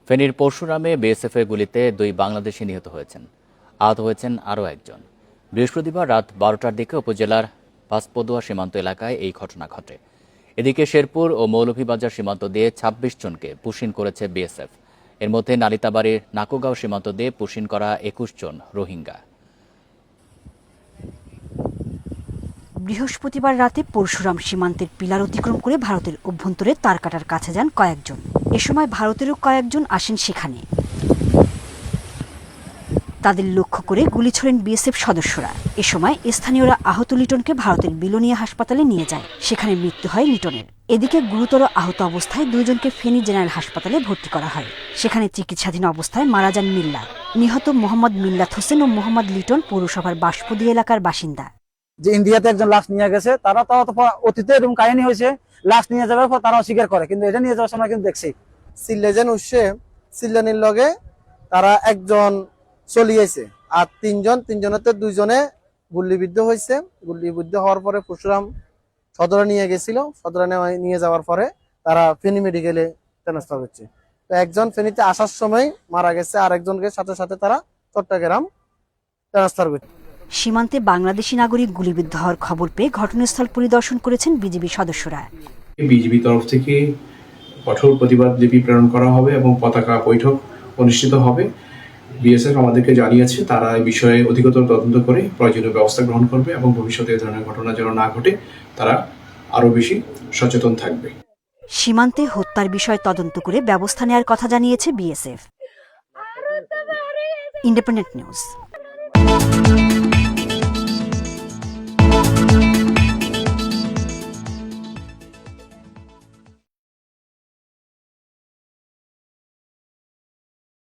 ফেনীর পরশুরামে বিএসএফের গুলিতে 2 বাংলাদেশি নিহত হয়েছেন। আহত হয়েছেন আরও একজন। বৃহস্পতিবার রাত 12টার দিকে উপজেলার পাঁচপদুয়া সীমান্ত এলাকায় এই ঘটনা ঘটে। এদিকে শেরপুর ও মৌলভীবাজার সীমান্ত দিয়ে 26 জনকে পুশিন করেছে বিএসএফ। এর মধ্যে নালিতাবাড়ির নাকুগাঁও সীমান্ত দিয়ে পুশিন করা 21 জন রোহিঙ্গা। বৃহস্পতিবার রাতে পরশুরাম সীমান্তের পিলার অতিক্রম করে ভারতের অভ্যন্তরে তার কাটার কাছে যান কয়েকজন। এ সময় ভারতেরও কয়েকজন আসেন সেখানে। তাদের লক্ষ্য করে গুলি ছোড়েন বিএসএফ সদস্যরা। এ সময় স্থানীয়রা আহত লিটনকে ভারতের বিলোনিয়া হাসপাতালে নিয়ে যায়। সেখানে মৃত্যু হয় লিটনের। এদিকে গুরুতর আহত অবস্থায় 2 জনকে ফেনী জেনারেল হাসপাতালে ভর্তি করা হয়। সেখানে চিকিৎসাধীন অবস্থায় মারা যান মিল্লাত। নিহত মোহাম্মদ মিল্লাত হোসেন ও মোহাম্মদ লিটন পৌরসভার বাঁশপদি এলাকার বাসিন্দা। যে ইন্ডিয়াতে একজন লাশ নিয়ে গেছে, তারা তো অতীতে এরকম কাহিনী হয়েছে, লাশ নিয়ে যাওয়ার পর তারা অস্বীকার করে, কিন্তু এটা নিয়ে যাওয়ার সময় কিন্তু দেখছি সিল্লেজেন উৎসে সিল্লানির লগে তারা একজন চলিয়েছে, আর তিনজনের 2 জনে গুলিবিদ্ধ হয়েছে। গুলিবিদ্ধ হওয়ার পরে পরশুরাম সদরে নিয়ে গেছিল। সদরে নিয়ে যাওয়ার পরে তারা ফেনী মেডিকেলে ট্রান্সফার হচ্ছে। তো একজন ফেনীতে আসার সময় মারা গেছে, আর একজনকে সাথে সাথে তারা চট্টগ্রাম ট্রান্সফার করছে। সীমান্তে বাংলাদেশি নাগরিক গুলিবিদ্ধ হওয়ার খবর পেয়ে ঘটনাস্থল পরিদর্শন করেছেন বিজিবি সদস্যরা। বিজিবি তরফ থেকে কঠোর প্রতিবাদ লিপি প্রেরণ করা হবে এবং পতাকা বৈঠক অনুষ্ঠিত হবে। বিএসএফ আমাদেরকে জানিয়েছে তারা এই বিষয়ে অধিকতর তদন্ত করে প্রয়োজনীয় ব্যবস্থা গ্রহণ করবে এবং ভবিষ্যতে এই ধরনের ঘটনা যেন না ঘটে তারা আরও বেশি সচেতন থাকবে। সীমান্তে হত্যার বিষয়ে তদন্ত করে ব্যবস্থা নেওয়ার কথা জানিয়েছে বিএসএফ। Independent news.